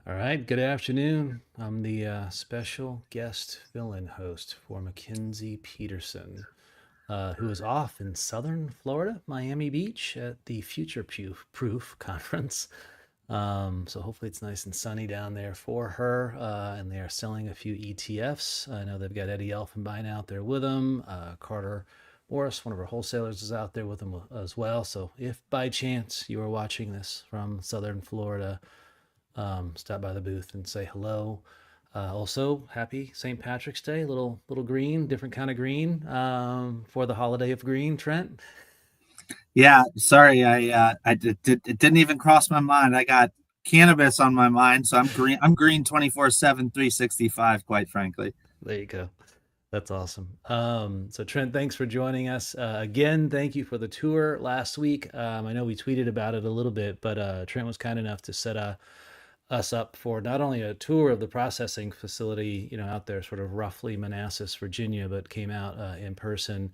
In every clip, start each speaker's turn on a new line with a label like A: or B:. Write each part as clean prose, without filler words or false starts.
A: All right, good afternoon. I'm the special guest fill-in host for Mackenzie Peterson, who is off in southern Florida, Miami Beach, at the Future Proof Conference. So hopefully it's nice and sunny down there for her. And they are selling a few ETFs. I know they've got Eddie Elfenbein out there with them. Carter Morris, one of our wholesalers, is out there with them as well. So if by chance you are watching this from southern Florida, stop by the booth and say hello. Also, happy St. Patrick's Day. Little green, different kind of green for the holiday of green. Trent.
B: Yeah, sorry, it didn't even cross my mind. I got cannabis on my mind, so I'm green. I'm green 24/7, 365, quite frankly.
A: There you go. That's awesome. So Trent, thanks for joining us again. Thank you for the tour last week. I know we tweeted about it a little bit, but Trent was kind enough to set us up for not only a tour of the processing facility, out there, sort of roughly Manassas, Virginia, but came out in person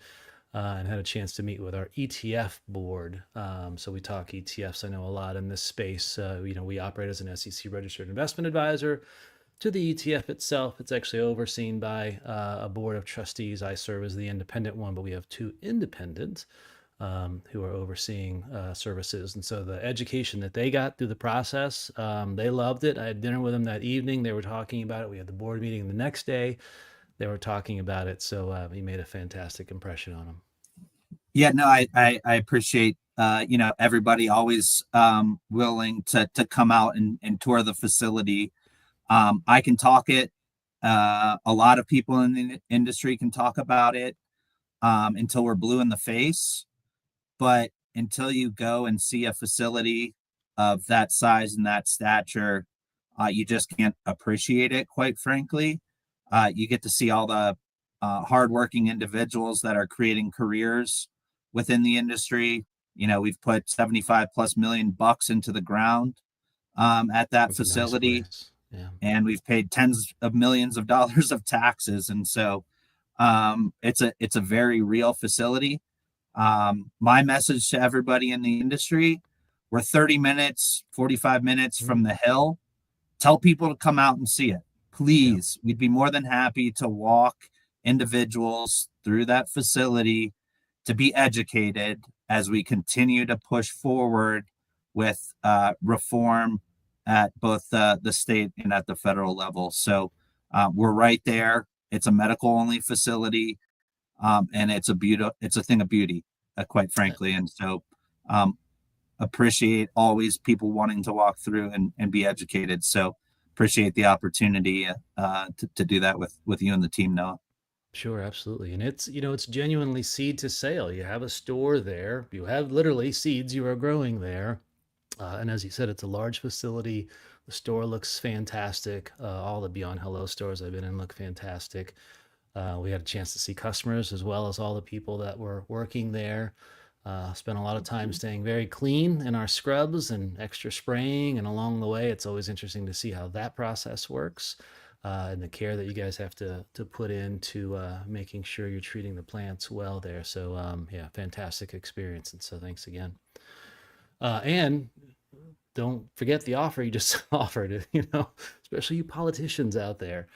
A: and had a chance to meet with our ETF board. So we talk ETFs. I know a lot in this space. We operate as an SEC registered investment advisor to the ETF itself. It's actually overseen by a board of trustees. I serve as the independent one, but we have two independent who are overseeing services. And so the education that they got through the process, they loved it. I had dinner with them that evening. They were talking about it. We had the board meeting the next day. They were talking about it. So he made a fantastic impression on them.
B: Yeah, no, I appreciate everybody always willing to come out and tour the facility. I can talk it. A lot of people in the industry can talk about it until we're blue in the face. But until you go and see a facility of that size and that stature, you just can't appreciate it, quite frankly. You get to see all the hardworking individuals that are creating careers within the industry. We've put 75 plus million bucks into the ground at that
A: It's a nice
B: facility,
A: place. Yeah.
B: and we've paid tens of millions of dollars of taxes. And so it's a very real facility. My message to everybody in the industry: we're 30 minutes, 45 minutes from the hill. Tell people to come out and see it.
A: Yeah.
B: Please, we'd be more than happy to walk individuals through that facility to be educated as we continue to push forward with reform at both the state and at the federal level. So we're right there. It's a medical only facility, and it's a thing of beauty, quite frankly. And so appreciate always people wanting to walk through and be educated. So appreciate the opportunity to do that with you and the team, Noah.
A: Sure, absolutely. And it's genuinely seed to sale. You have a store there. You have literally seeds you are growing there. And as you said, it's a large facility. The store looks fantastic. All the Beyond Hello stores I've been in look fantastic. We had a chance to see customers as well as all the people that were working there. Spent a lot of time staying very clean in our scrubs and extra spraying. And along the way, it's always interesting to see how that process works and the care that you guys have to put into making sure you're treating the plants well there. So yeah, fantastic experience. And so thanks again. And don't forget the offer you just offered, especially you politicians out there.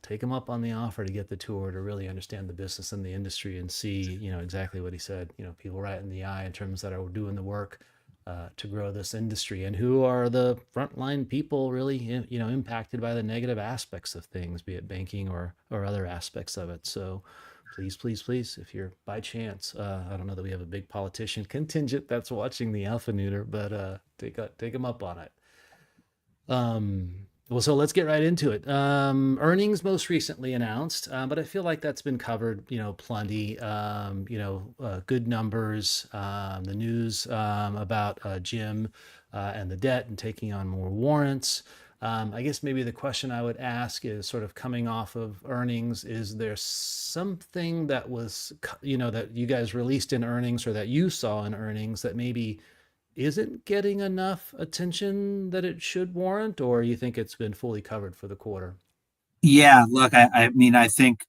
A: Take them up on the offer to get the tour to really understand the business and the industry and see, exactly what he said, people right in the eye in terms that are doing the work to grow this industry and who are the frontline people really, impacted by the negative aspects of things, be it banking or other aspects of it. So please, please, please, if you're by chance, I don't know that we have a big politician contingent that's watching the AlphaNooner, but take them up on it. Well, so let's get right into it. Earnings most recently announced, but I feel like that's been covered, plenty. Good numbers. The news about Jim and the debt and taking on more warrants. I guess maybe the question I would ask is sort of coming off of earnings, is there something that was, that you guys released in earnings or that you saw in earnings that maybe isn't getting enough attention that it should warrant, or you think it's been fully covered for the quarter?
B: Yeah, look, I mean, I think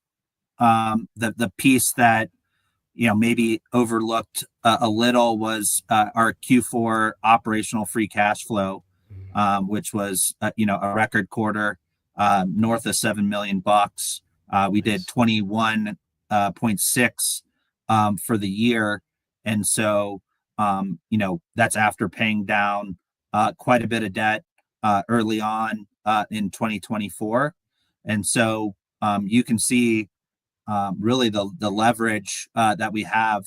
B: the piece that maybe overlooked a little was our Q4 operational free cash flow. which was a record quarter, north of 7 million bucks. We did
A: Nice.
B: 21.6 for the year, and so that's after paying down quite a bit of debt early on in 2024, and so you can see really the leverage that we have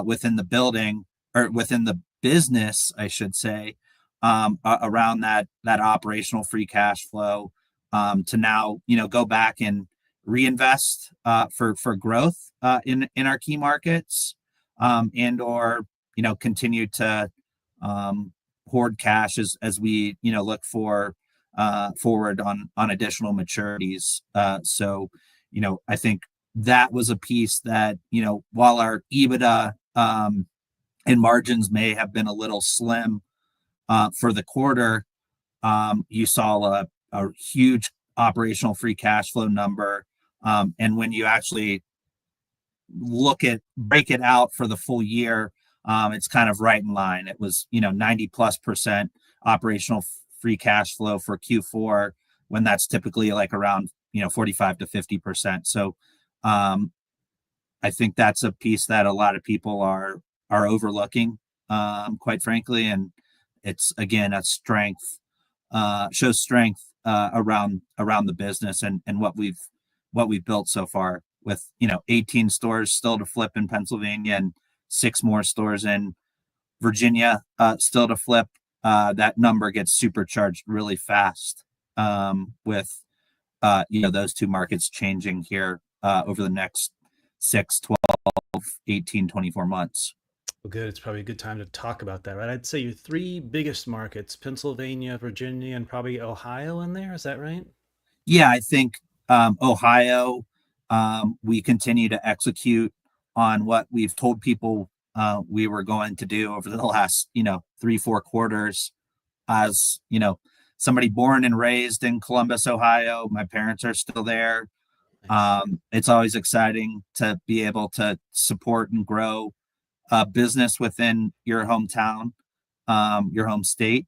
B: within the building, or within the business, I should say, around that operational free cash flow, to now go back and reinvest for growth in our key markets, and or continue to hoard cash as we look for forward on additional maturities. So I think that was a piece that, while our EBITDA and margins may have been a little slim for the quarter, you saw a huge operational free cash flow number. And when you actually break it out for the full year, it's kind of right in line. It was 90+% operational free cash flow for Q4, when that's typically like around 45 to 50%. So I think that's a piece that a lot of people are overlooking, quite frankly, and it's again a strength, shows strength around the business and what we've built so far, with 18 stores still to flip in Pennsylvania and 6 more stores in Virginia still to flip. That number gets supercharged really fast with those two markets changing here over the next 6, 12, 18, 24 months.
A: Well, good. It's probably a good time to talk about that, right? I'd say your three biggest markets: Pennsylvania, Virginia, and probably Ohio in there. Is that right?
B: Yeah, I think Ohio, we continue to execute on what we've told people we were going to do over the last 3-4 quarters. As somebody born and raised in Columbus, Ohio, my parents are still there.
A: Nice.
B: It's always exciting to be able to support and grow a business within your hometown, your home state.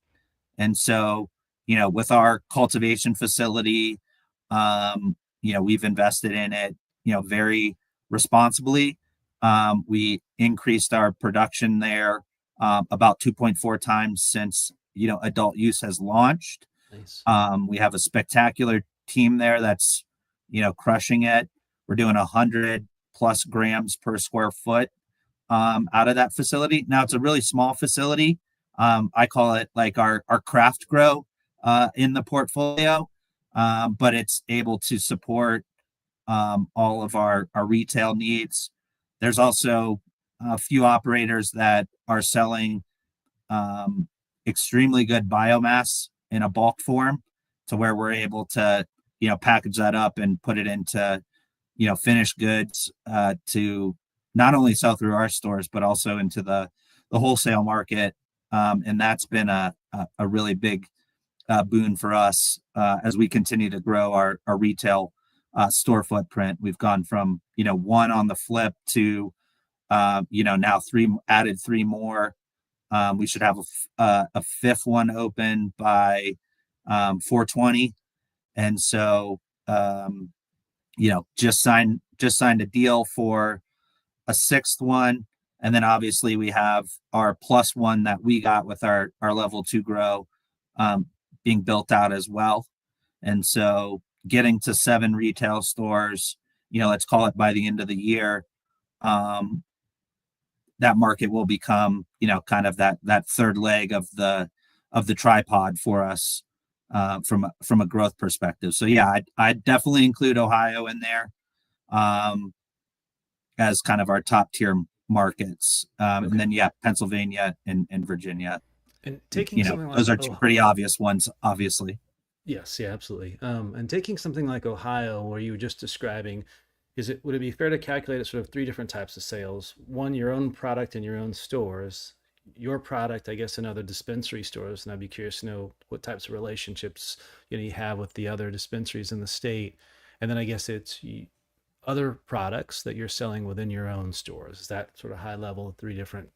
B: And so, with our cultivation facility, we've invested in it, very responsibly. We increased our production there about 2.4 times since, adult use has launched.
A: Nice.
B: We have a spectacular team there that's, crushing it. We're doing 100+ grams per square foot out of that facility. Now it's a really small facility. I call it like our craft grow in the portfolio, but it's able to support all of our retail needs. There's also a few operators that are selling extremely good biomass in a bulk form, to where we're able to package that up and put it into finished goods to not only sell through our stores, but also into the wholesale market. And that's been a really big boon for us as we continue to grow our retail store footprint. We've gone from 1 on the flip to now 3, added 3 more. We should have a 5th one open by 420. And so just signed a deal for a 6th one. And then obviously we have our +1 that we got with our level 2 grow being built out as well. And so getting to 7 retail stores, let's call it by the end of the year, that market will become, kind of that third leg of the tripod for us from a growth perspective. So yeah, I'd definitely include Ohio in there as kind of our top tier markets.
A: Okay.
B: And then, yeah, Pennsylvania and Virginia,
A: And taking something like
B: those are 2 pretty obvious ones, obviously.
A: yes, yeah, absolutely. And taking something like Ohio, where you were just describing, would it be fair to calculate it sort of 3 different types of sales? One, your own product in your own stores, your product, I guess, in other dispensary stores. And I'd be curious to know what types of relationships you have with the other dispensaries in the state. And then I guess it's other products that you're selling within your own stores. Is that sort of high level, 3 different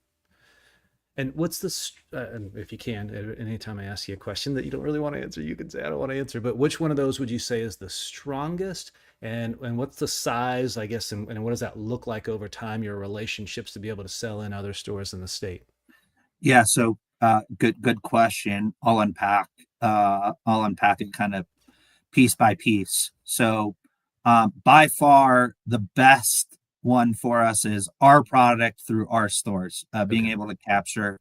A: And what's the, and if you can, anytime I ask you a question that you don't really want to answer, you can say, I don't want to answer, but which one of those would you say is the strongest? And what's the size, I guess, and what does that look like over time, your relationships to be able to sell in other stores in the state?
B: Yeah, so good question. I'll unpack it kind of piece by piece. So by far the best one for us is our product through our stores, being
A: Okay.
B: able to capture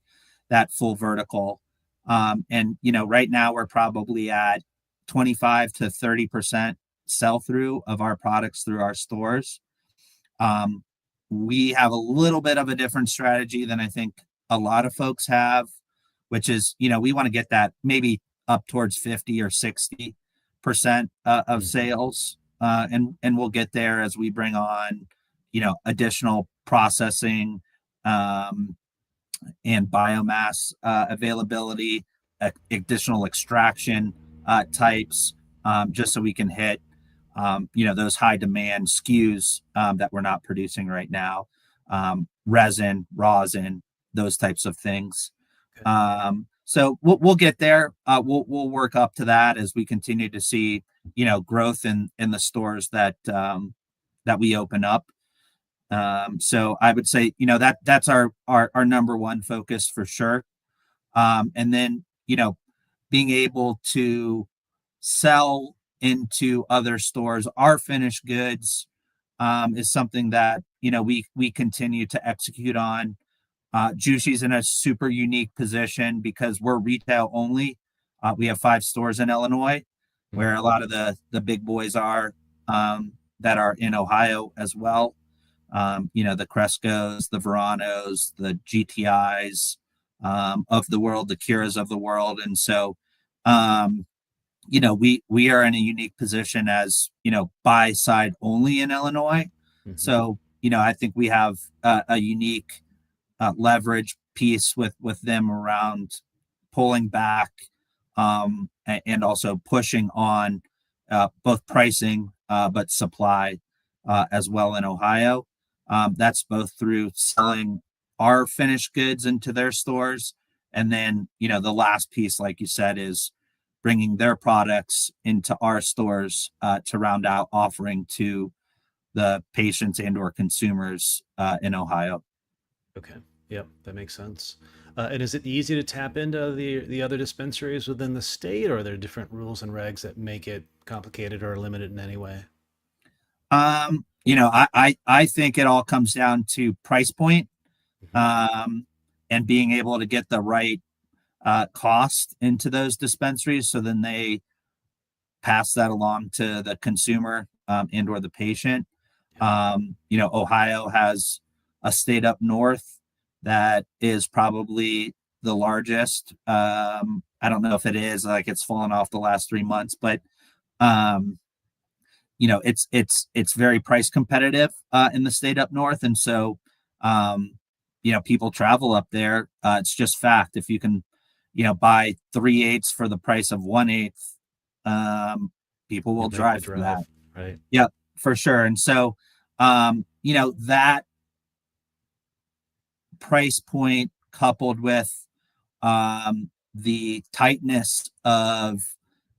B: that full vertical. And right now we're probably at 25 to 30% sell through of our products through our stores. Um, we have a little bit of a different strategy than I think a lot of folks have, which is, we want to get that maybe up towards 50 or 60% of
A: Hmm.
B: sales. And we'll get there as we bring on, additional processing um, and biomass availability, additional extraction types, just so we can hit those high demand SKUs that we're not producing right now, resin, rosin, those types of things.
A: Okay.
B: So we'll get there. We'll work up to that as we continue to see growth in the stores that we open up. So I would say that's our number one focus for sure. And then being able to sell into other stores our finished goods is something that we continue to execute on. Jushi's in a super unique position because we're retail only. We have 5 stores in Illinois, where a
A: Hmm.
B: lot of the big boys are that are in Ohio as well. The Crescos, the Veranos, the GTIs of the world, the Curas of the world, and so um, we are in a unique position as buy side only in Illinois.
A: Hmm.
B: So I think we have a unique leverage piece with them around pulling back and also pushing on both pricing but supply as well in Ohio. That's both through selling our finished goods into their stores, and then the last piece, like you said, is bringing their products into our stores to round out offering to the patients and or consumers in Ohio.
A: Okay. Yep, that makes sense. And is it easy to tap into the other dispensaries within the state, or are there different rules and regs that make it complicated or limited in any way?
B: I think it all comes down to price point,
A: Hmm.
B: um, and being able to get the right cost into those dispensaries, so then they pass that along to the consumer and or the patient.
A: Yep.
B: Ohio has a state up north that is probably the largest. I don't know if it is, like, it's fallen off the last 3 months, but um, it's very price competitive in the state up north, and so um, people travel up there. It's just fact. If you can, buy 3/8 for the price of 1/8, um, people
A: You'll
B: will
A: make the
B: drive for that.
A: drive, right?
B: Yep, for sure. And so, that price point coupled with the tightness of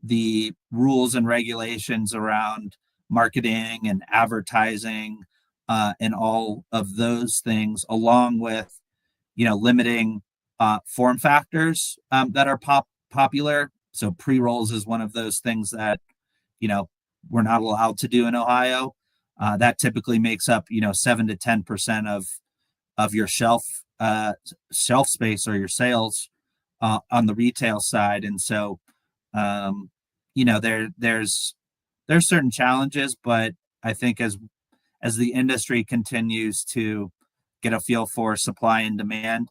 B: the rules and regulations around marketing and advertising and all of those things, along with limiting form factors that are popular. So pre rolls is one of those things that you know we're not allowed to do in Ohio. That typically makes up 7 to 10% of your shelf space or your sales on the retail side, and so there's certain challenges, but I think as the industry continues to get a feel for supply and demand,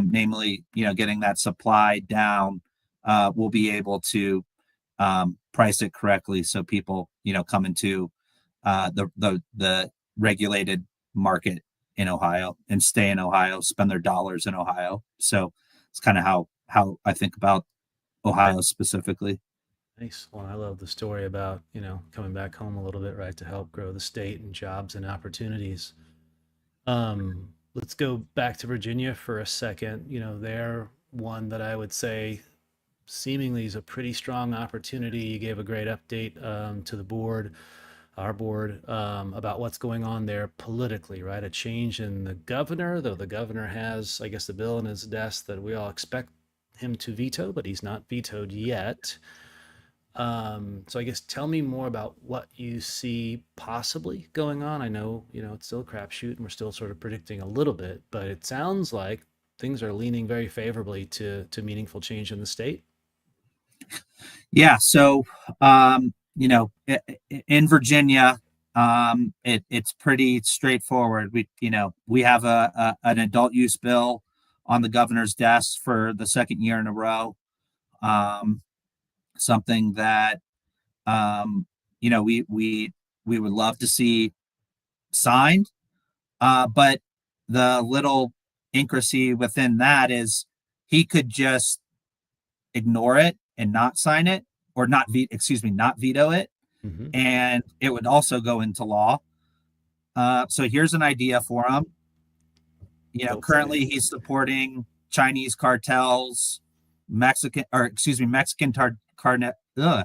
B: namely getting that supply down, we'll be able to price it correctly so people come into the regulated market in Ohio and stay in Ohio, spend their dollars in Ohio. So it's kind of how I think about Ohio specifically.
A: Nice. Well, I love the story about, coming back home a little bit, right, to help grow the state and jobs and opportunities. let's go back to Virginia for a second. They're one that I would say seemingly is a pretty strong opportunity. You gave a great update to the board, our board, about what's going on there politically, right? A change in the governor, though the governor has, I guess, the bill in his desk that we all expect him to veto, but he's not vetoed yet. So I guess tell me more about what you see possibly going on. I know, it's still a crapshoot and we're still sort of predicting a little bit, but it sounds like things are leaning very favorably to meaningful change in the state.
B: Yeah. So, in Virginia, it's pretty straightforward. We have an adult use bill on the governor's desk for the second year in a row. Um, Something that, we would love to see signed. But the little intricacy within that is he could just ignore it and not sign it, or not veto it,
A: Mm-hmm.
B: and it would also go into law. So here's an idea for him.
A: Go for it.
B: Currently he's supporting Chinese cartels, Mexican Mexican
A: Cartel. Yeah.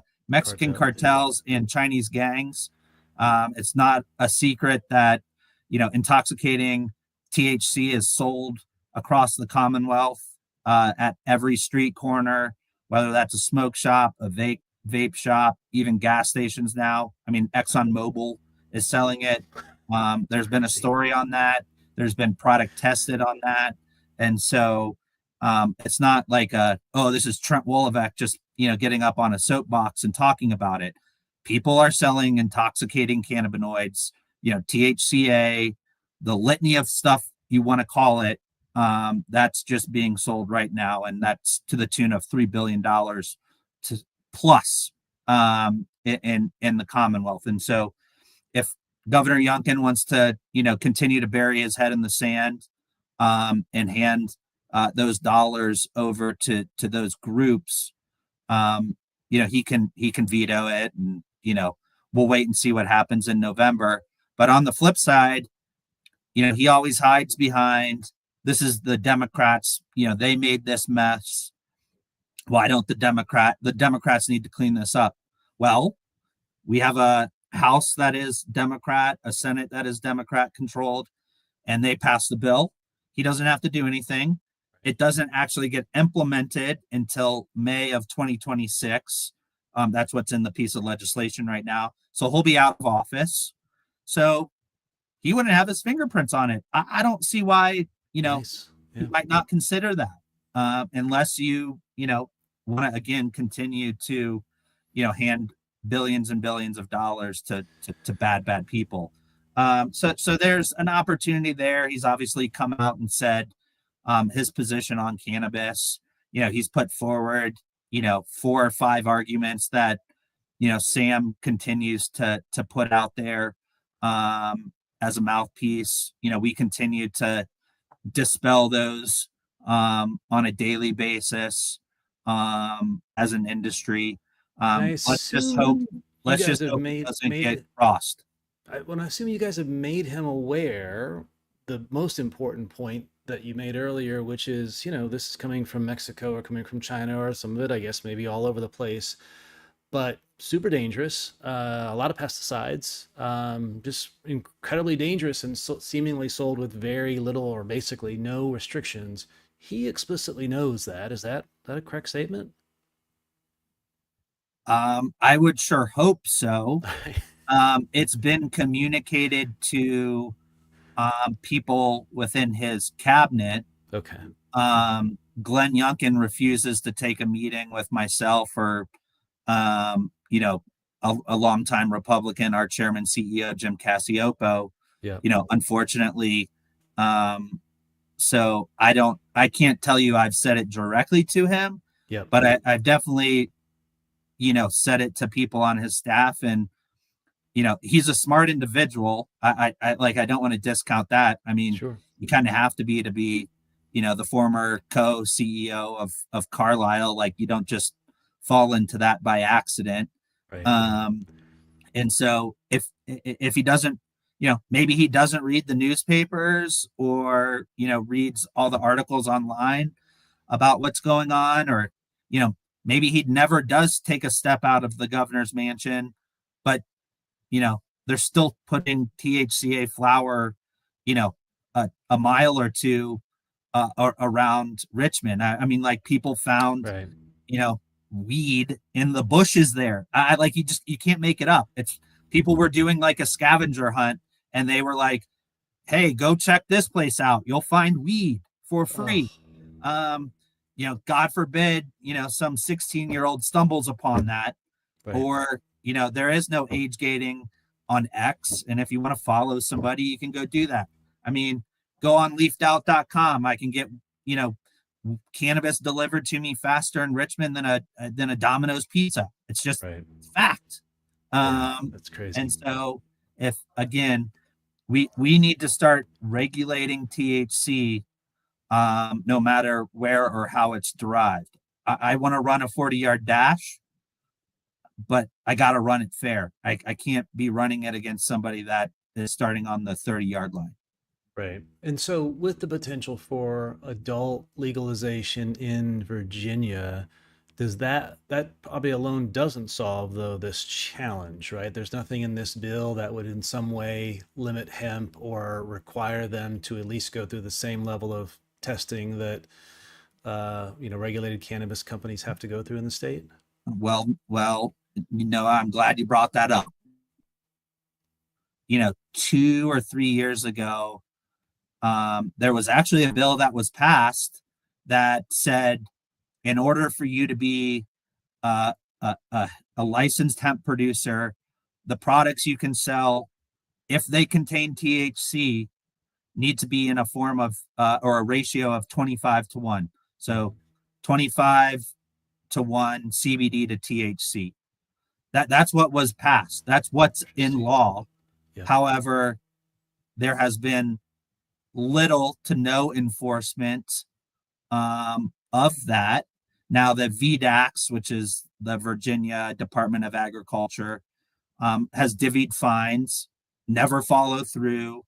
B: cartels and Chinese gangs. It's not a secret that intoxicating THC is sold across the Commonwealth, at every street corner, whether that's a smoke shop, a vape shop, even gas stations now. I mean, ExxonMobil is selling it. There's been a
A: Crazy.
B: story on that. There's been product tested on that. And so, it's not like this is Trent Woloveck just, getting up on a soapbox and talking about it. People are selling intoxicating cannabinoids, THCA, the litany of stuff you want to call it. That's just being sold right now. And that's to the tune of $3 billion to plus, in the Commonwealth. And so if Governor Youngkin wants to, continue to bury his head in the sand, and hand, those dollars over to those groups, he can veto it, and we'll wait and see what happens in November. But on the flip side, he always hides behind, this is the Democrats. They made this mess. Why don't the Democrats need to clean this up? Well, we have a House that is Democrat, a Senate that is Democrat controlled, and they pass the bill. He doesn't have to do anything. It doesn't actually get implemented until May of 2026. That's what's in the piece of legislation right now. So he'll be out of office. So he wouldn't have his fingerprints on it. I don't see why,
A: Nice.
B: he
A: Yeah.
B: might not consider that, unless want to, again, continue to, hand billions and billions of dollars to bad people. So there's an opportunity there. He's obviously come out and said, his position on cannabis. He's put forward, 4 or 5 arguments that, Sam continues to put out there, as a mouthpiece. We continue to dispel those, on a daily basis, as an industry.
A: And I
B: Let's just hope.
A: assume you
B: Let's
A: guys
B: just
A: have
B: hope it
A: made
B: doesn't
A: made
B: get
A: it.
B: crossed.
A: When I assume you guys have made him aware, the most important point that you made earlier, which is, this is coming from Mexico or coming from China, or some of it, I guess, maybe all over the place, but super dangerous. A lot of pesticides, just incredibly dangerous, and seemingly sold with very little or basically no restrictions. He explicitly knows that. Is that a correct statement?
B: I would sure hope so. It's been communicated to, people within his cabinet.
A: Okay.
B: Glenn Youngkin refuses to take a meeting with myself or, um, you know, a longtime Republican, our chairman, CEO, Jim Cassiopo.
A: Yeah.
B: Unfortunately, so I can't tell you I've said it directly to him,
A: Yep.
B: but I've definitely, said it to people on his staff. And he's a smart individual. I don't want to discount that. I mean,
A: Sure.
B: you kind of have to be, the former co-CEO of Carlisle. Like, you don't just fall into that by accident.
A: Right.
B: And so if he doesn't, maybe he doesn't read the newspapers, or, reads all the articles online about what's going on, or, maybe he never does take a step out of the governor's mansion, but, they're still putting THCA flower, a mile or two around Richmond. I mean, like, people found,
A: Right.
B: weed in the bushes there. I like, you can't make it up. It's people were doing like a scavenger hunt, and they were like, "Hey, go check this place out. You'll find weed for
A: Oh,
B: free." God forbid, some 16-year-old stumbles upon that,
A: right.
B: or, there is no age gating on X. And if you want to follow somebody, you can go do that. I mean, go on leafedout.com. I can get, cannabis delivered to me faster in Richmond than a Domino's pizza. It's just
A: Right.
B: fact.
A: Yeah.
B: Um,
A: That's crazy.
B: and so, if again, we need to start regulating THC, no matter where or how it's derived. I want to run a 40-yard dash, but I got to run it fair. I can't be running it against somebody that is starting on the 30-yard line.
A: Right. And so, with the potential for adult legalization in Virginia, does that probably alone doesn't solve though this challenge, right? There's nothing in this bill that would in some way limit hemp or require them to at least go through the same level of testing that regulated cannabis companies have to go through in the state.
B: Well, I'm glad you brought that up. 2 or 3 years ago, there was actually a bill that was passed that said, in order for you to be uh, a licensed hemp producer, the products you can sell, if they contain THC, need to be in a form of or a ratio of 25-1. So 25-1 CBD to THC. That's what was passed. That's what's in
A: Interesting.
B: law.
A: Yeah.
B: However, there has been little to no enforcement of that. Now, the VDAX, which is the Virginia Department of Agriculture, has divvied fines, never follow through.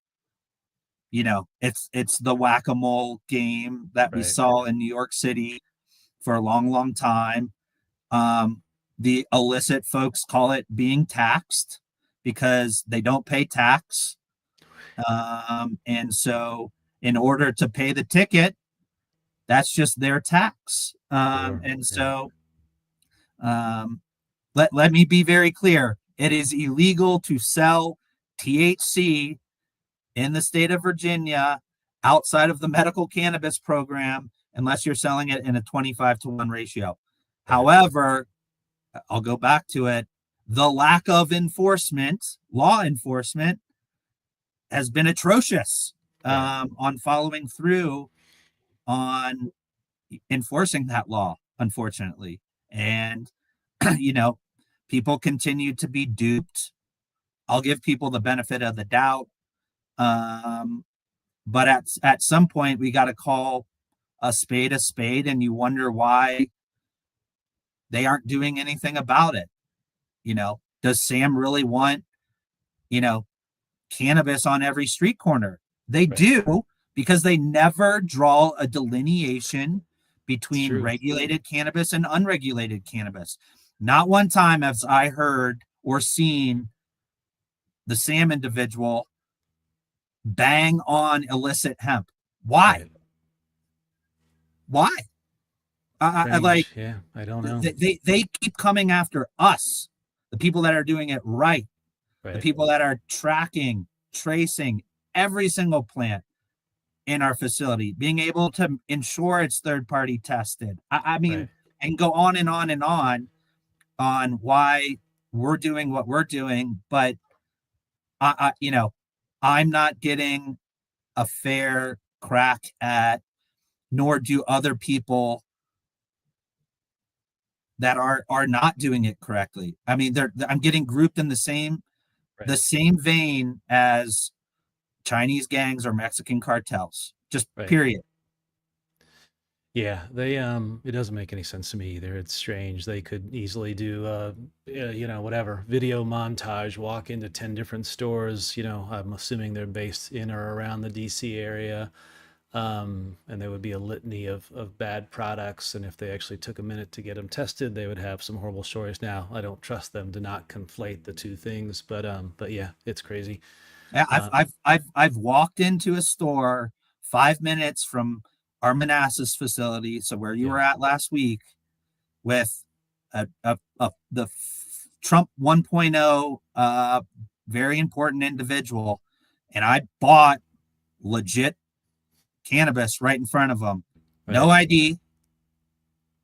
B: It's the whack-a-mole game that we
A: Right.
B: saw in New York City for a long, long time. The illicit folks call it being taxed because they don't pay tax. And so, in order to pay the ticket, that's just their tax.
A: Sure.
B: And
A: Yeah.
B: so, um, let me be very clear. It is illegal to sell THC in the state of Virginia outside of the medical cannabis program unless you're selling it in a 25-1 ratio.
A: Right.
B: However, I'll go back to it. The lack of enforcement, law enforcement, has been atrocious
A: Right.
B: on following through on enforcing that law, unfortunately. And, you know, people continue to be duped. I'll give people the benefit of the doubt. But at some point, we got to call a spade, and you wonder why they aren't doing anything about it. Does Sam really want, you know, cannabis on every street corner? They
A: Right.
B: do, because they never draw a delineation
A: It's
B: between
A: true.
B: regulated cannabis and unregulated cannabis. Not one time have I heard or seen the Sam individual bang on illicit hemp. Why?
A: Right.
B: Why? I like
A: Strange. Yeah. I don't know.
B: they keep coming after us, the people that are doing it right, the
A: Right.
B: people that are tracking, tracing every single plant in our facility, being able to ensure it's third party tested. I
A: Right.
B: mean, and go on and on and on why we're doing what we're doing, but I'm not getting a fair crack at, nor do other people that are not doing it correctly. I mean, I'm getting grouped in the same
A: Right.
B: vein as Chinese gangs or Mexican cartels. Just
A: Right.
B: period.
A: Yeah, they it doesn't make any sense to me either. It's strange. They could easily do whatever, video montage, walk into 10 different stores, I'm assuming they're based in or around the DC area. And there would be a litany of bad products, and if they actually took a minute to get them tested, they would have some horrible stories. Now, I don't trust them to not conflate the two things, but yeah, it's crazy.
B: Yeah,
A: Uh,
B: I've walked into a store 5 minutes from our Manassas facility, so where you
A: yeah,
B: were at last week, with the Trump 1.0 very important individual, and I bought legit cannabis right in front of them. No
A: right.
B: ID,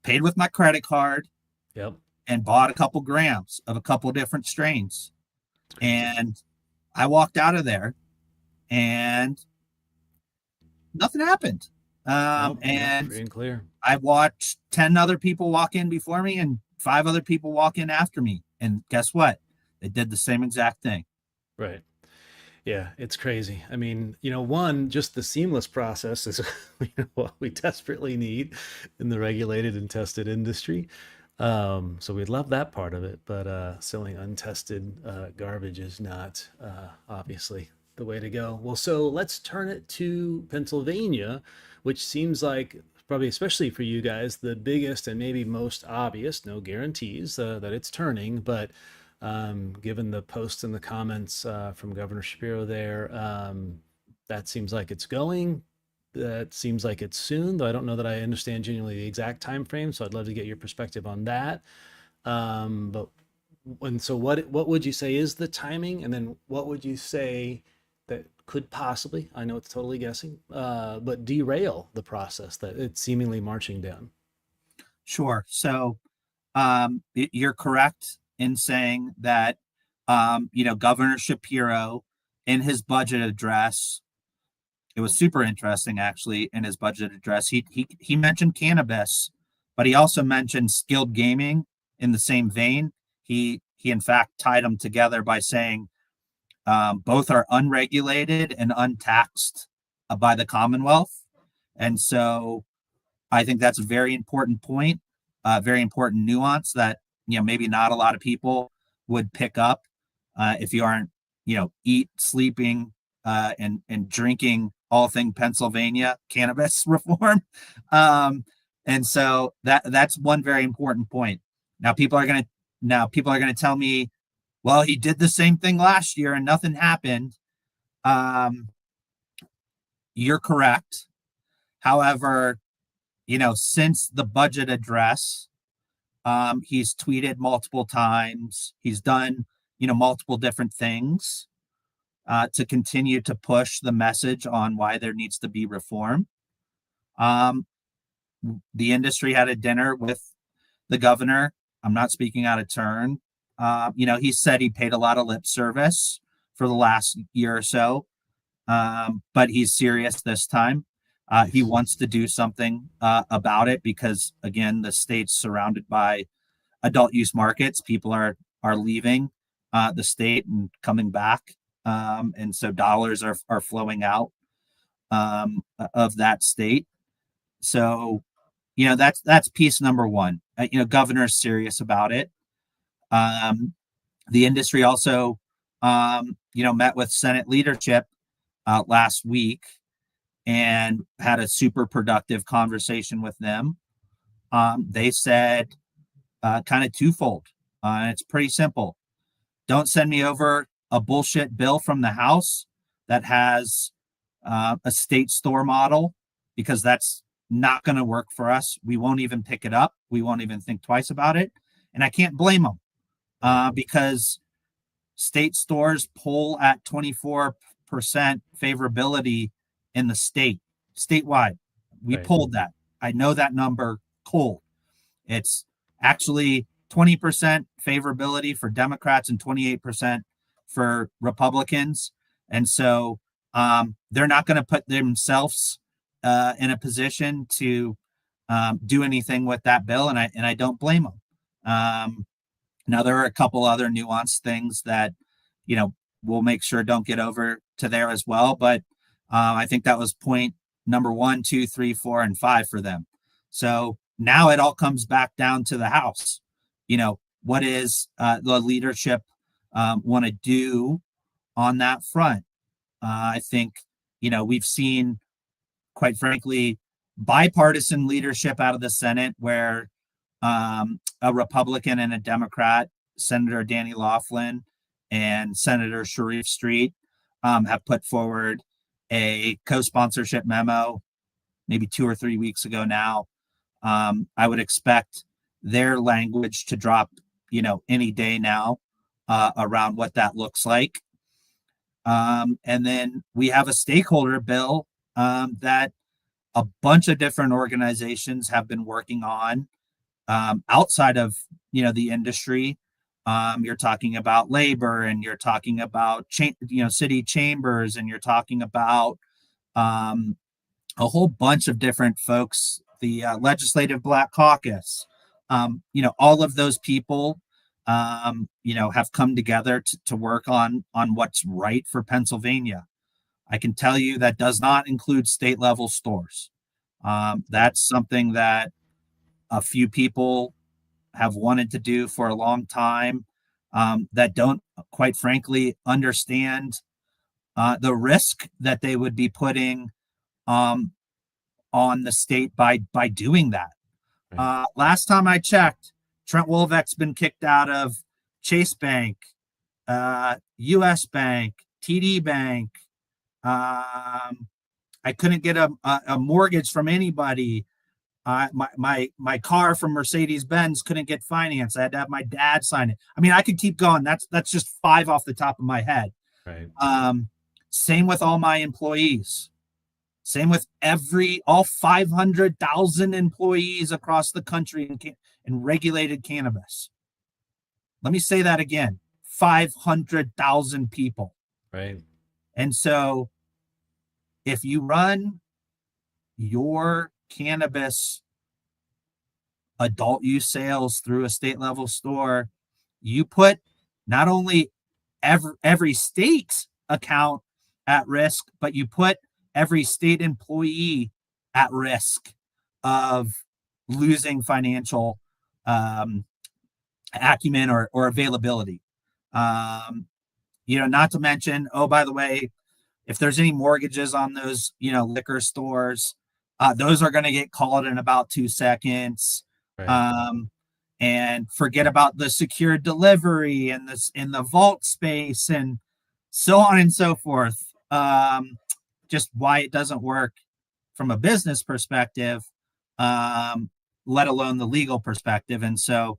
B: paid with my credit card,
A: Yep.
B: and bought a couple grams of a couple different strains.
A: It's crazy.
B: And I walked out of there and nothing happened.
A: Nope. Yep.
B: And
A: Free and clear.
B: I watched 10 other people walk in before me and 5 other people walk in after me. And guess what? They did the same exact thing.
A: Right. Yeah, it's crazy. I mean, one, just the seamless process is what we desperately need in the regulated and tested industry. So we love that part of it, but selling untested garbage is not obviously the way to go. Well, so let's turn it to Pennsylvania, which seems like probably, especially for you guys, the biggest and maybe most obvious, no guarantees that it's turning, but given the posts and the comments from Governor Shapiro there, that seems like it's going. That seems like it's soon, though I don't know that I understand genuinely the exact time frame. So I'd love to get your perspective on that. But and so what would you say is the timing, and then what would you say that could possibly, I know it's totally guessing, but derail the process that it's seemingly marching down?
B: Sure. So you're correct in saying that, Governor Shapiro in his budget address, it was super interesting actually in his budget address. He mentioned cannabis, but he also mentioned skilled gaming in the same vein. He in fact tied them together by saying both are unregulated and untaxed by the Commonwealth, and so I think that's a very important point, very important nuance that maybe not a lot of people would pick up if you aren't eat, sleeping, and drinking all thing Pennsylvania cannabis reform. And so that's one very important point. Now people are gonna tell me, well, he did the same thing last year and nothing happened. Um, you're correct. However, since the budget address, he's tweeted multiple times. He's done, multiple different things to continue to push the message on why there needs to be reform. Um, the industry had a dinner with the governor. I'm not speaking out of turn. He said he paid a lot of lip service for the last year or so, but he's serious this time. He
A: Nice.
B: wants to do something about it because, again, the state's surrounded by adult use markets. People are leaving the state and coming back, and so dollars are flowing out of that state. So, that's piece number one. Governor's serious about it. Um, the industry also, met with Senate leadership last week and had a super productive conversation with them. They said kind of twofold. It's pretty simple. Don't send me over a bullshit bill from the House that has a state store model, because that's not going to work for us. We won't even pick it up. We won't even think twice about it. And I can't blame them
A: Right.
B: because state stores poll at 24% favorability in the statewide. We
A: Right.
B: pulled that. I know that number cold. It's actually 20% favorability for Democrats and 28% for Republicans. And so they're not going to put themselves in a position to do anything with that bill. And I don't blame them. Now, there are a couple other nuanced things that, we'll make sure don't get over to there as well. But I think that was point number 1, 2, 3, 4, and 5 for them. So now it all comes back down to the House. What is the leadership want to do on that front? I think, we've seen, quite frankly, bipartisan leadership out of the Senate where a Republican and a Democrat, Senator Danny Laughlin and Senator Sharif Street, have put forward a co-sponsorship memo maybe 2 or 3 weeks ago now. I would expect their language to drop, any day now around what that looks like. And then we have a stakeholder bill that a bunch of different organizations have been working on outside of the industry. You're talking about labor, and you're talking about city chambers, and you're talking about a whole bunch of different folks, the Legislative Black Caucus. All of those people have come together to work on what's right for Pennsylvania. I can tell you that does not include state level stores. That's something that a few people have wanted to do for a long time, that don't, quite frankly, understand the risk that they would be putting on the state by doing that.
A: Right.
B: Last time I checked, Trent Woloveck's been kicked out of Chase Bank, U.S. Bank, TD Bank. I couldn't get a mortgage from anybody. My car from Mercedes Benz couldn't get financed. I had to have my dad sign it. I mean, I could keep going. That's just 5 off the top of my head.
A: Right.
B: Same with all my employees. Same with all 500,000 employees across the country in regulated cannabis. Let me say that again: 500,000 people.
A: Right.
B: And so, if you run your cannabis adult use sales through a state level store, you put not only every state account at risk, but you put every state employee at risk of losing financial acumen or availability. Not to mention, oh, by the way, if there's any mortgages on those, liquor stores, those are going to get called in about 2 seconds.
A: Right.
B: And forget about the secure delivery and this in the vault space and so on and so forth. Just why it doesn't work from a business perspective, let alone the legal perspective. And so,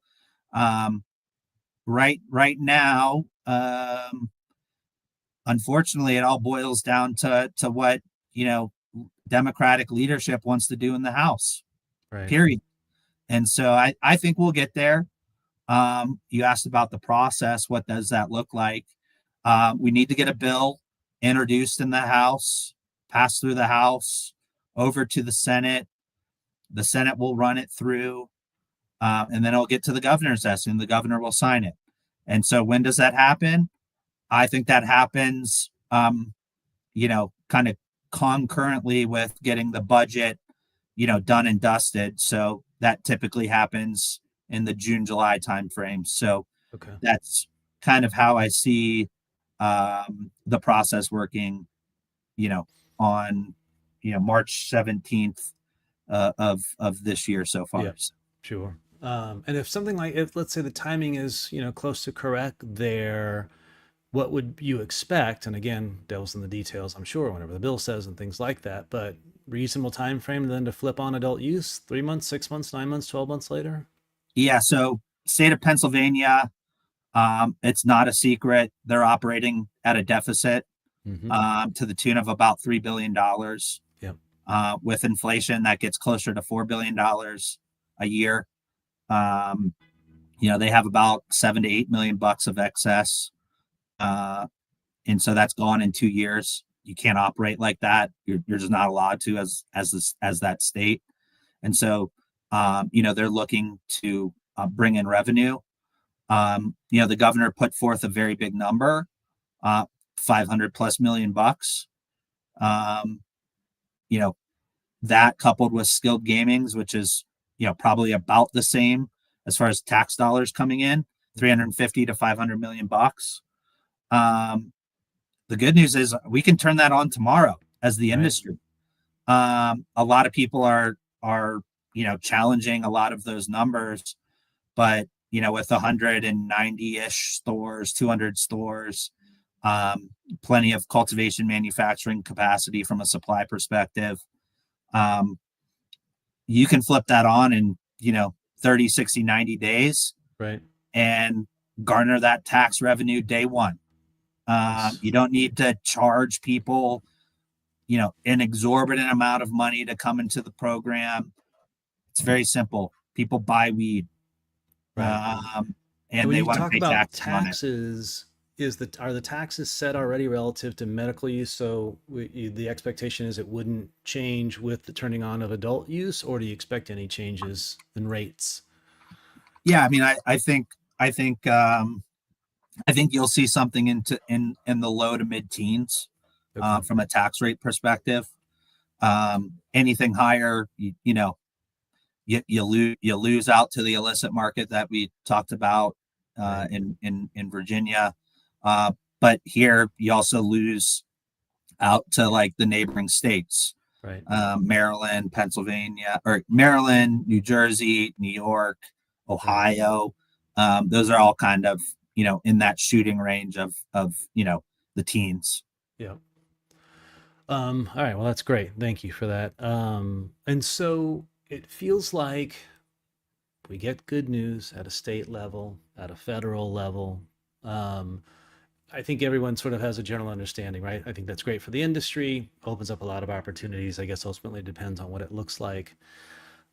B: right now, unfortunately, it all boils down to what Democratic leadership wants to do in the House.
A: Right.
B: Period. And so I think we'll get there. You asked about the process. What does that look like? We need to get a bill introduced in the House, passed through the House, over to the Senate. The Senate will run it through, and then it'll get to the governor's desk, and the governor will sign it. And so when does that happen? I think that happens, kind of concurrently with getting the budget, done and dusted. So that typically happens in the June, July timeframe. So
A: Okay.
B: that's kind of how I see the process working, on, March 17th of this year so far.
A: Yeah. Sure. And if let's say the timing is, close to correct there, what would you expect? And again, devil's in the details, I'm sure, whenever the bill says and things like that, but reasonable time frame then to flip on adult use, 3 months, 6 months, 9 months, 12 months later?
B: Yeah. So state of Pennsylvania, it's not a secret. They're operating at a deficit to the tune of about $3 billion.
A: Yep.
B: With inflation, that gets closer to $4 billion a year. They have about $7 to $8 million of excess. And so that's gone in 2 years. You can't operate like that. You're just not allowed to as that state. And so, they're looking to bring in revenue. The governor put forth a very big number, $500+ million. that coupled with skilled gamings, which is, probably about the same as far as tax dollars coming in, 350 to 500 million bucks. Um, the good news is we can turn that on tomorrow as the
A: Right.
B: industry. A lot of people are challenging a lot of those numbers, but with 190-ish stores, 200 stores, plenty of cultivation manufacturing capacity from a supply perspective, um, you can flip that on in 30, 60, 90 days
A: Right.
B: and garner that tax revenue day one.
A: Nice.
B: You don't need to charge people an exorbitant amount of money to come into the program. It's very simple. People buy weed,
A: Right. And
B: and
A: when
B: they
A: you
B: want to
A: talk
B: pay
A: about
B: taxes on it.
A: taxes, are the taxes set already relative to medical use? So the expectation is it wouldn't change with the turning on of adult use, or do you expect any changes in rates?
B: Yeah, I mean, I think I think you'll see something in the low to mid teens
A: Okay.
B: from a tax rate perspective. Anything higher, you lose out to the illicit market that we talked about
A: Right.
B: in Virginia. But here you also lose out to like the neighboring states,
A: Right.
B: Maryland, Pennsylvania, or Maryland, New Jersey, New York,
A: Right.
B: Ohio. Those are all kind of in that shooting range of the teens.
A: Yeah. All right. Well, that's great. Thank you for that. And so it feels like we get good news at a state level, at a federal level. Um, I think everyone sort of has a general understanding, right? I think that's great for the industry, opens up a lot of opportunities. I guess ultimately it depends on what it looks like.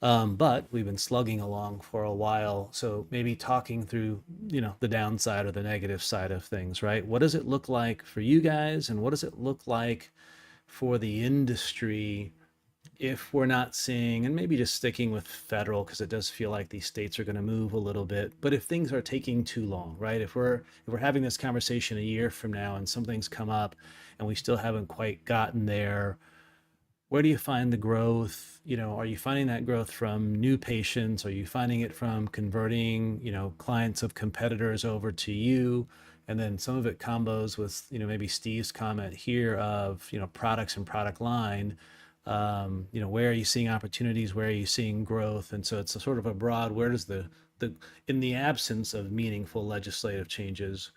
A: But we've been slugging along for a while. So maybe talking through, the downside or the negative side of things, right? What does it look like for you guys? And what does it look like for the industry if we're not seeing, and maybe just sticking with federal because it does feel like these states are going to move a little bit, but if things are taking too long, right? If we're having this conversation a year from now and something's come up and we still haven't quite gotten there, where do you find the growth? Are you finding that growth from new patients? Are you finding it from converting, clients of competitors over to you? And then some of it combos with, maybe Steve's comment here of, products and product line. Where are you seeing opportunities? Where are you seeing growth? And so it's a sort of a broad, where does the, in the absence of meaningful legislative changes,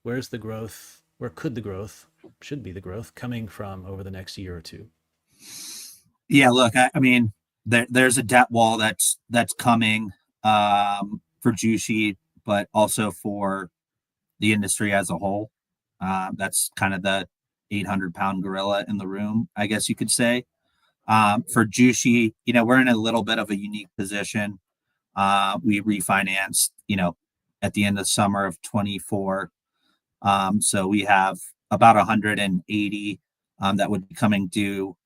A: where's the growth? Where could the growth, should be the growth coming from over the next year or two?
B: Yeah, look, I mean, there's a debt wall that's coming for Jushi, but also for the industry as a whole. That's kind of the 800-pound gorilla in the room, I guess you could say. For Jushi, we're in a little bit of a unique position. We refinanced, at the end of summer of 24. So we have about 180 that would be coming due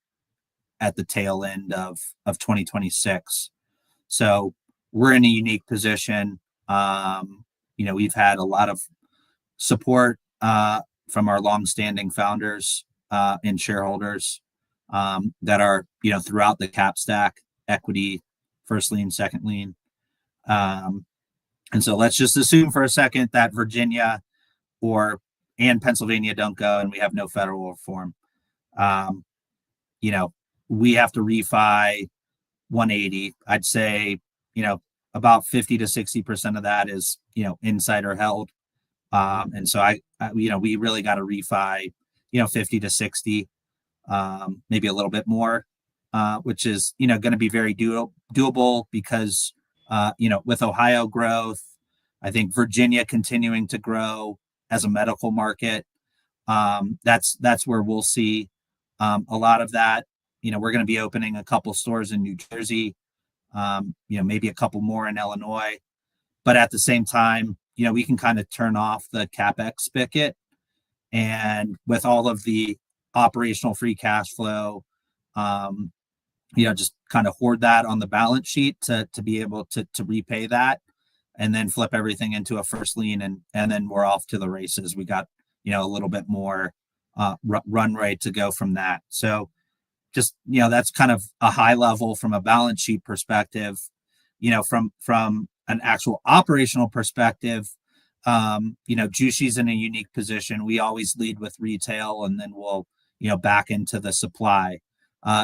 B: at the tail end of 2026. So we're in a unique position. We've had a lot of support from our longstanding founders and shareholders that are throughout the cap stack, equity, first lien, second lien. And so let's just assume for a second that Virginia and Pennsylvania don't go, and we have no federal reform. Um, you know, we have to refi 180. I'd say, about 50 to 60% of that is, insider held.
A: Mhm.
B: And so we really got to refi, 50 to 60, maybe a little bit more, which is, going to be very doable because, with Ohio growth, I think Virginia continuing to grow as a medical market, that's where we'll see a lot of that. We're going to be opening a couple stores in New Jersey, maybe a couple more in Illinois. But at the same time, we can kind of turn off the CapEx spigot. And with all of the operational free cash flow, just kind of hoard that on the balance sheet to be able to repay that and then flip everything into a first lien and then we're off to the races. We got, a little bit more run rate to go from that. So just, that's kind of a high level from a balance sheet perspective. From an actual operational perspective, Jushi's in a unique position. We always lead with retail, and then we'll, back into the supply.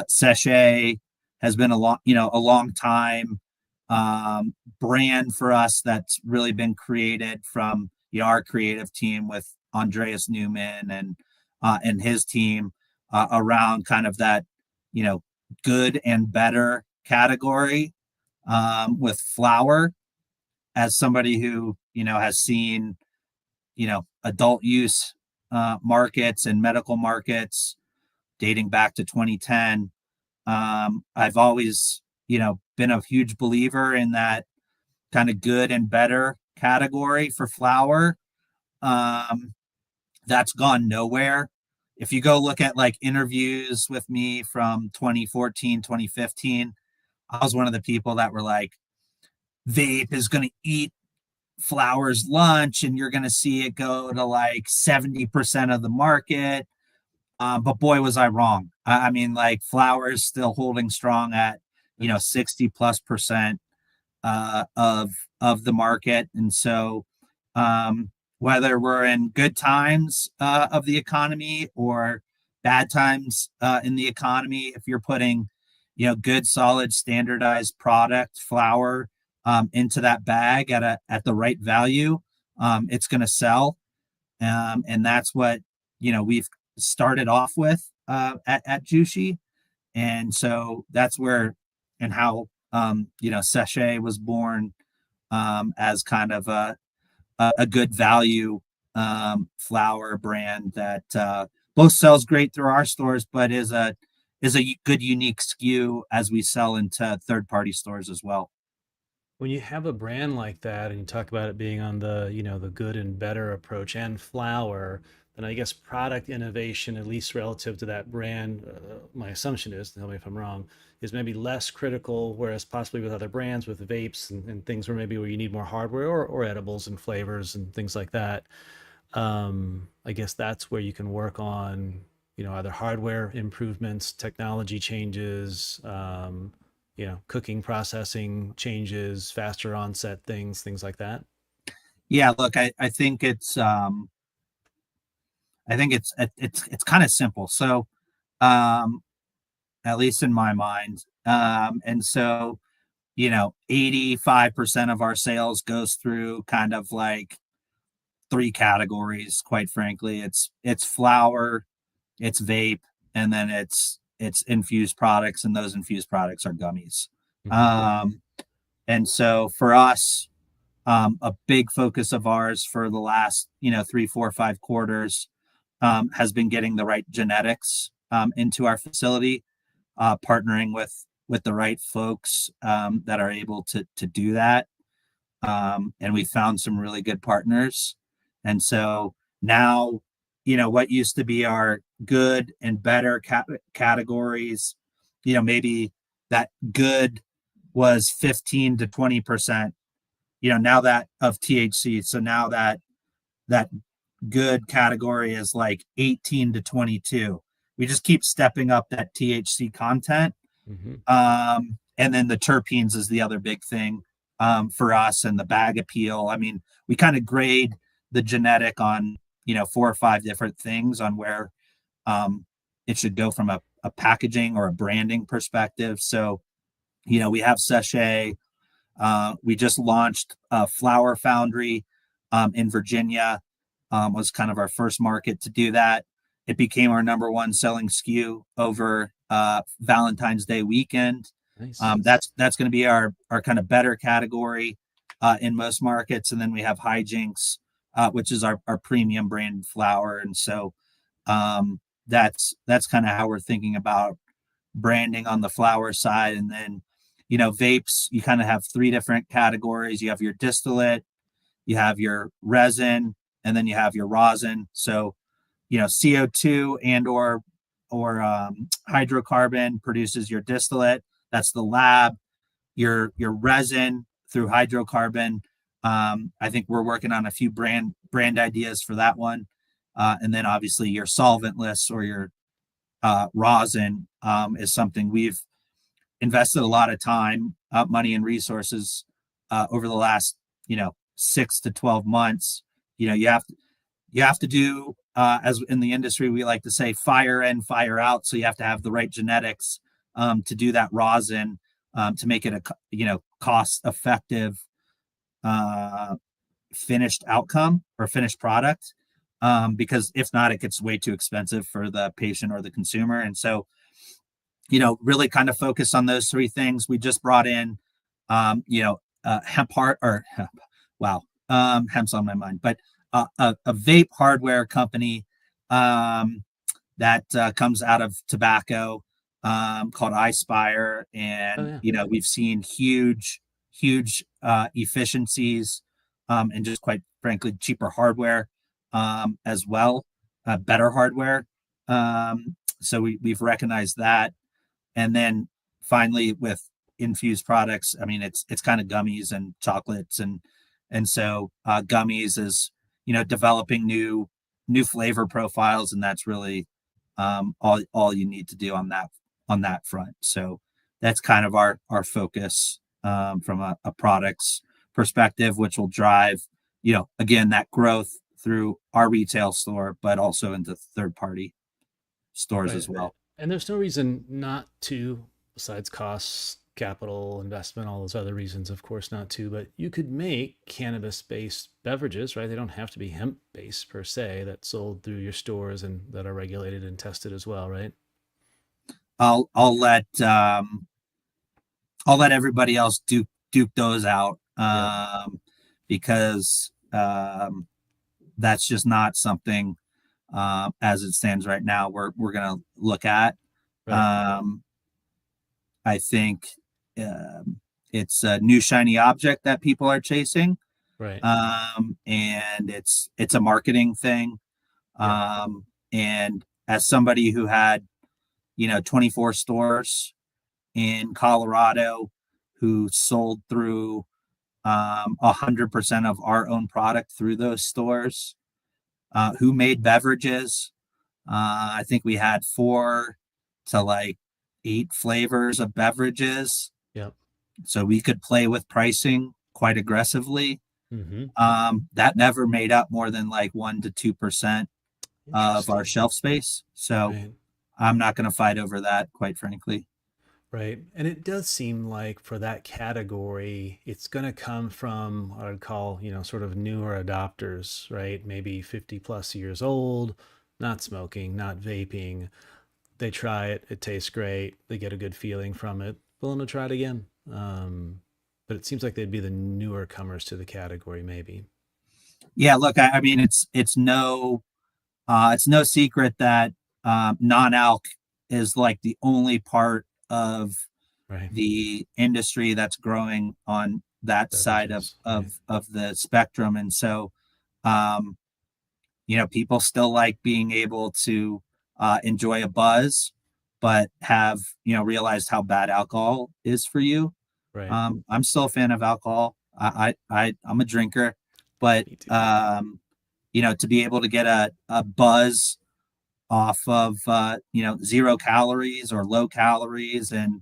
B: Sachet has been a long time brand for us that's really been created from, our creative team with Andreas Newman and his team around kind of that, good and better category with flower. As somebody who, has seen, adult use markets and medical markets dating back to 2010, I've always, been a huge believer in that kind of good and better category for flower. That's gone nowhere. If you go look at like interviews with me from 2014, 2015, I was one of the people that were like, vape is going to eat flower's lunch and you're going to see it go to like 70% of the market. But boy, was I wrong. I mean, like flower is still holding strong at, 60+% of the market. And so whether we're in good times of the economy or bad times in the economy, if you're putting, good, solid, standardized product flower into that bag at the right value, it's going to sell. And that's what, we've started off with at Jushi. And so that's where and how, Sachet was born as kind of a good value flower brand that both sells great through our stores, but is a good unique SKU as we sell into third-party stores as well.
A: When you have a brand like that and you talk about it being on the, the good and better approach and flower, then I guess product innovation, at least relative to that brand, my assumption is, tell me if I'm wrong, is maybe less critical, whereas possibly with other brands, with vapes and things where you need more hardware or edibles and flavors and things like that. I guess that's where you can work on, either hardware improvements, technology changes, cooking, processing changes, faster onset things like that.
B: Yeah, look, I think it's kind of simple. So, at least in my mind, and so 85% of our sales goes through kind of like three categories. Quite frankly, it's flower, it's vape, and then it's infused products, and those infused products are gummies.
A: Mhm.
B: And so for us, a big focus of ours for the last 3, 4, 5 quarters has been getting the right genetics into our facility, partnering with the right folks that are able to do that. And we found some really good partners. And so now, what used to be our good and better categories, maybe that good was 15 to 20%, now that of THC. So now that good category is like 18 to 22. We just keep stepping up that THC content.
A: Mhm.
B: And then the terpenes is the other big thing for us, and the bag appeal. I mean, we kind of grade the genetic on, 4 or 5 different things on where it should go from a packaging or a branding perspective. So, we have Sachet. We just launched a Flower Foundry in Virginia, was kind of our first market to do that. It became our number one selling SKU over Valentine's Day weekend.
A: Nice.
B: That's going to be our kind of better category in most markets. And then we have Hijinks, which is our premium brand flower. And so that's kind of how we're thinking about branding on the flower side. And then, vapes, you kind of have 3 different categories. You have your distillate, you have your resin, and then you have your rosin. So, CO2 and or hydrocarbon produces your distillate. That's the lab. Your resin through hydrocarbon. I think we're working on a few brand ideas for that one. And then obviously your solventless or rosin is something we've invested a lot of time, money, and resources over the last 6 to 12 months. You have to do as in the industry we like to say fire in, fire out. So you have to have the right genetics to do that rosin to make it a cost effective uh, finished outcome or finished product. Because if not, it gets way too expensive for the patient or the consumer. And so, really kind of focus on those three things. We just brought in, hemp heart or wow, hemp's on my mind, but a vape hardware company that comes out of tobacco called iSpire,
A: Oh
B: and
A: yeah.
B: we've seen huge efficiencies and just quite frankly cheaper hardware as well, better hardware. So we've recognized that, and then finally with infused products, I mean it's kind of gummies and chocolates, and so gummies is developing new flavor profiles, and that's really all you need to do on that front. So that's kind of our focus from a products perspective, which will drive again that growth through our retail store, but also into third party stores
A: Right.
B: as well.
A: And there's no reason not to, besides costs, capital, investment, all those other reasons, of course, not to, but you could make cannabis based beverages, right? They don't have to be hemp based per se, that's sold through your stores and that are regulated and tested as well, right?
B: I'll I'll let um, I'll let everybody else duke those out
A: Yep.
B: because that's just not something as it stands right now we're gonna look at.
A: Right.
B: Um, I think it's a new shiny object that people are chasing,
A: Right.
B: and it's a marketing thing.
A: Yep.
B: And as somebody who had 24 stores in Colorado, who sold through 100% of our own product through those stores, who made beverages. I think we had 4 to 8 flavors of beverages,
A: Yep.
B: so we could play with pricing quite aggressively.
A: Mm-hmm.
B: That never made up more than like 1 to 2% of our
A: Interesting.
B: shelf space. So
A: Right.
B: I'm not going to fight over that, quite frankly.
A: Right. And it does seem like for that category, it's going to come from what I'd call, sort of newer adopters, right? Maybe 50 plus years old, not smoking, not vaping. They try it, it tastes great, they get a good feeling from it, willing to try it again. But it seems like they'd be the newer comers to the category, maybe.
B: Yeah, look, I mean, it's no secret that non-alc is like the only part of
A: Right.
B: the industry that's growing on that side of
A: Beverages. Right.
B: of of the spectrum, and so um, people still like being able to enjoy a buzz, but have realized how bad alcohol is for you.
A: Right.
B: I'm still a fan of alcohol. I'm a drinker, but
A: Me too.
B: to be able to get a buzz off of 0 calories or low calories, and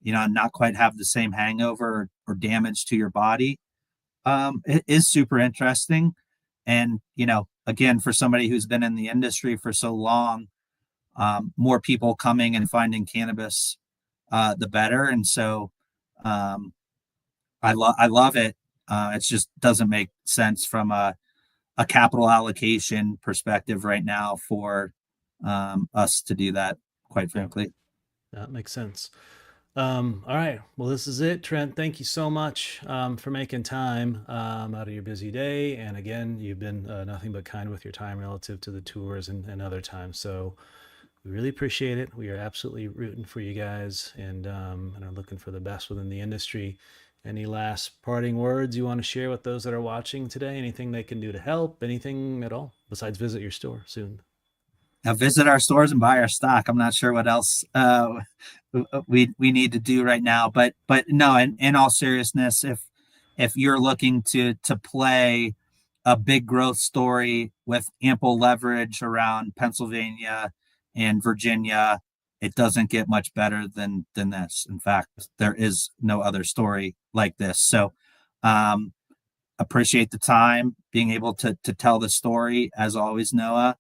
B: not quite have the same hangover or damage to your body, it is super interesting. And again, for somebody who's been in the industry for so long, more people coming and finding cannabis, the better. And so um, I love it. It just doesn't make sense from a capital allocation perspective right now for us to do that, quite
A: Yeah,
B: frankly.
A: that makes sense. All right. Well, this is it, Trent. Thank you so much for making time out of your busy day. And again, you've been nothing but kind with your time relative to the tours and other times. So we really appreciate it. We are absolutely rooting for you guys and are looking for the best within the industry. Any last parting words you want to share with those that are watching today? Anything they can do to help? Anything at all besides visit your store soon?
B: Now visit our stores and buy our stock. I'm not sure what else we need to do right now, but no. In all seriousness, if you're looking to play a big growth story with ample leverage around Pennsylvania in Virginia. It doesn't get much better than this. In fact, there is no other story like this. So appreciate the time, being able to tell the story as always, Noah.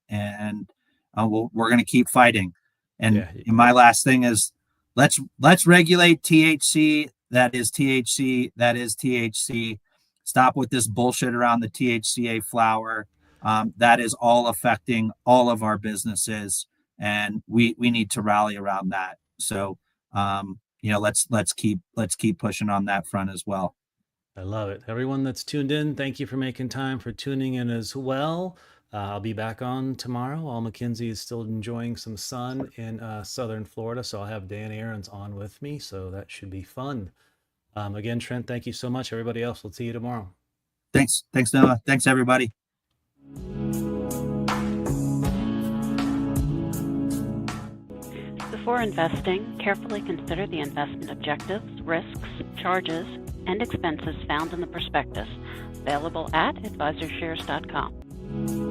B: And we're going to keep fighting. And
A: Yeah.
B: my last thing is let's regulate THC. That is THC. That is THC. Stop with this bullshit around the THCA flower. That is all affecting all of our businesses, and we need to rally around that. So let's keep pushing on that front as well.
A: I love it. Everyone that's tuned in, thank you for making time for tuning in as well. I'll be back on tomorrow. All McKinsey is still enjoying some sun in southern Florida, so I'll have Dan Aarons on with me, so that should be fun. Again, Trent, thank you so much. Everybody else, we'll see you tomorrow.
B: Thanks, Noah. Thanks, everybody.
C: Before investing, carefully consider the investment objectives, risks, charges, and expenses found in the prospectus, available at AdvisorShares.com.